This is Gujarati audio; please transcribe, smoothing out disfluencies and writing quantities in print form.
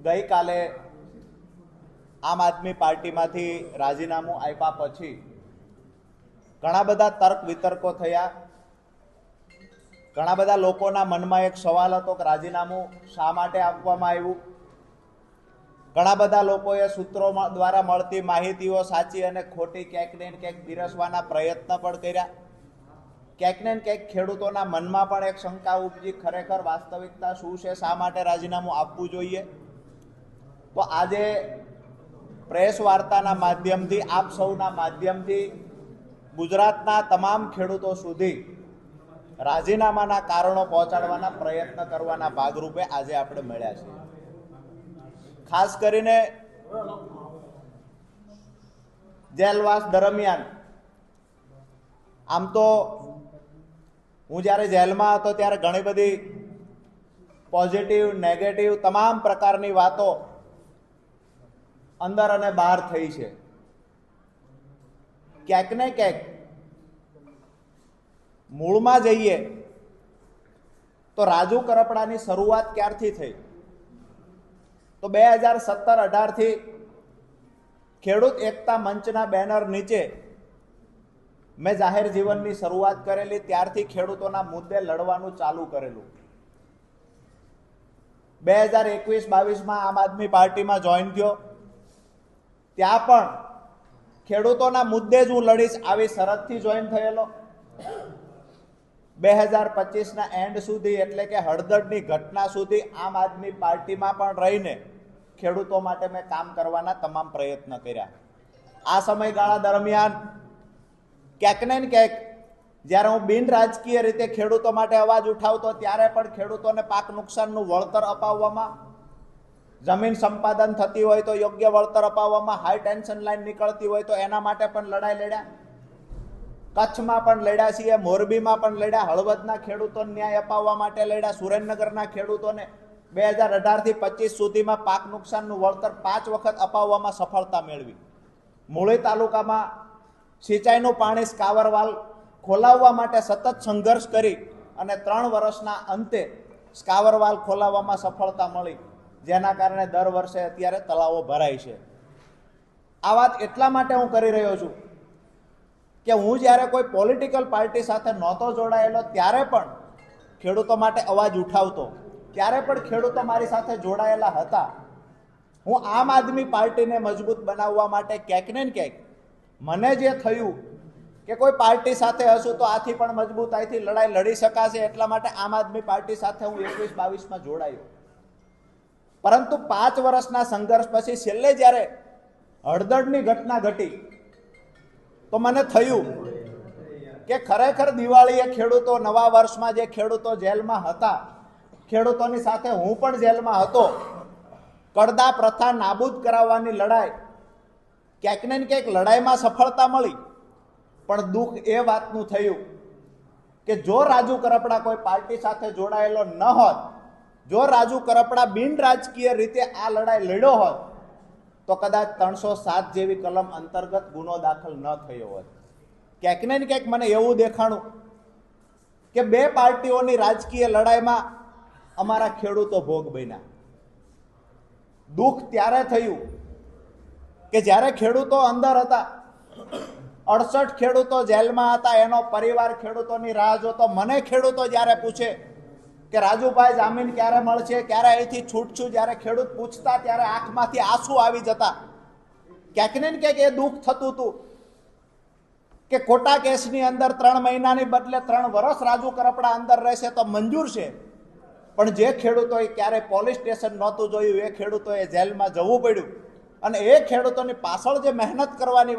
ગઈ કાલે આમ આદમી પાર્ટીમાંથી રાજીનામું આપ્યા પછી ઘણા બધા તર્ક વિતર્કો થયા। ઘણા બધા લોકોના મનમાં એક સવાલ હતો કે રાજીનામું શા માટે આપવામાં આવ્યું। ઘણા બધા લોકોએ સૂત્રો દ્વારા મળતી માહિતીઓ સાચી અને ખોટી ક્યાંક ને ક્યાંક પીરસવાના પ્રયત્ન પણ કર્યા। ક્યાંક ને ક્યાંક ખેડૂતોના મનમાં પણ એક શંકા ઉપજી, ખરેખર વાસ્તવિકતા શું છે, શા માટે રાજીનામું આપવું જોઈએ। તો આજે પ્રેસ વાર્તાના માધ્યમથી, આપ સૌના માધ્યમથી ગુજરાતના તમામ ખેડૂતો સુધી રાજીનામાના કારણો પહોંચાડવાના પ્રયત્ન કરવાના ભાગરૂપે આજે આપણે મળ્યા છીએ। ખાસ કરીને જેલવાસ દરમિયાન આમ તો હું જ્યારે જેલમાં હતો ત્યારે ઘણી બધી પોઝિટિવ, નેગેટિવ તમામ પ્રકારની વાતો અંદર અને બહાર થઈ છે। ક્યાંક ને ક્યાંક મૂળમાં જઈએ તો રાજુ કરપડાની શરૂઆત ક્યારથી થઈ? તો 2017-18 થી ખેડૂત એકતા મંચના બેનર નીચે મેં જાહેર જીવનની શરૂઆત કરેલી, ત્યારથી ખેડૂતોના મુદ્દે લડવાનું ચાલુ કરેલું। 2021-22માં આમ આદમી પાર્ટીમાં જોઈન થયો, ત્યાં પણ ખેડૂતોના મુદ્દે જ હું લડીશ આવી શરતથી જોઈન થયેલો। 2025ના એન્ડ સુધી એટલે કે હળદરની ઘટના સુધી આમ આદમી પાર્ટીમાં પણ રહીને ખેડૂતો માટે મેં કામ કરવાના તમામ પ્રયત્ન કર્યા। આ સમયગાળા દરમિયાન ક્યાંક ને ક્યાંક જ્યારે હું બિન રાજકીય રીતે ખેડૂતો માટે અવાજ ઉઠાવતો ત્યારે પણ ખેડૂતોને પાક નુકસાનનું વળતર અપાવવામાં, જમીન સંપાદન થતી હોય તો યોગ્ય વળતર અપાવવામાં, હાઈ ટેન્શન લાઈન નીકળતી હોય તો એના માટે પણ લડાઈ લડ્યા। કચ્છમાં પણ લડ્યા છીએ, મોરબીમાં પણ લડ્યા, હળવદના ખેડૂતોને ન્યાય અપાવવા માટે લડ્યા, સુરેન્દ્રનગરના ખેડૂતોને 2018થી 25 સુધીમાં પાક નુકસાનનું વળતર 5 વખત અપાવવામાં સફળતા મેળવી। મૂળી તાલુકામાં સિંચાઈનું પાણી સ્કાવરવાલ ખોલાવવા માટે સતત સંઘર્ષ કરી અને 3 વર્ષના અંતે સ્કાવરવાલ ખોલાવવામાં સફળતા મળી, જેના કારણે દર વર્ષે અત્યારે તળાવો ભરાય છે। આ વાત એટલા માટે હું કરી રહ્યો છું કે હું જ્યારે કોઈ પોલિટિકલ પાર્ટી સાથે નહોતો જોડાયેલો ત્યારે પણ ખેડૂતો માટે અવાજ ઉઠાવતો, ત્યારે પણ ખેડૂતો મારી સાથે જોડાયેલા હતા। હું આમ આદમી પાર્ટીને મજબૂત બનાવવા માટે ક્યાંક ને ક્યાંક મને જે થયું કે કોઈ પાર્ટી સાથે હશું તો આથી પણ મજબૂતાઈથી લડાઈ લડી શકાશે, એટલા માટે આમ આદમી પાર્ટી સાથે હું 21-22માં જોડાયો। પરંતુ 5 વર્ષના સંઘર્ષ પછી છેલ્લે જ્યારે હળદરની ઘટના ઘટી તો મને થયું કે ખરેખર દિવાળીએ ખેડૂતો, નવા વર્ષમાં જે ખેડૂતો જેલમાં હતા, ખેડૂતોની સાથે હું પણ જેલમાં હતો, કડદા પ્રથા નાબૂદ કરાવવાની લડાઈ, ક્યાંક ને ક્યાંક લડાઈમાં સફળતા મળી, પણ દુઃખ એ વાતનું થયું કે જો રાજુ કરપડા કોઈ પાર્ટી સાથે જોડાયેલો ન હોત, જો રાજુ કરપડા બિન રાજકીય રીતે આ લડાઈ લડ્યો હોત તો કદાચ 307 જેવી કલમ અંતર્ગત ગુનો દાખલ ન થયો હોત। ક્યાંક ને ક્યાંક મને એવું દેખાણું કે 2 પાર્ટીઓની રાજકીય લડાઈમાં અમારા ખેડૂતો ભોગ બન્યા। દુઃખ ત્યારે થયું કે જ્યારે ખેડૂતો અંદર હતા, 68 ખેડૂતો જેલમાં હતા, એનો પરિવાર ખેડૂતોની રાહ જોતો। મને ખેડૂતો જ્યારે પૂછે કે રાજુભાઈ જામીન ક્યારે મળશે, ક્યારે અહીંથી છૂટશું, જ્યારે ખેડૂત પૂછતા ત્યારે આંખમાંથી આંસુ આવી જતા। ક્યાંક ને ક્યાંક એ દુઃખ થતું હતું કે ખોટા કેસની અંદર 3 મહિનાની બદલે 3 વર્ષ રાજુ કરપડા અંદર રહેશે તો મંજૂર છે, પણ જે ખેડૂતોએ ક્યારેય પોલીસ સ્ટેશન નહોતું જોયું એ ખેડૂતોએ જેલમાં જવું પડ્યું, અને એ ખેડૂતોની પાછળ જે મહેનત કરવાની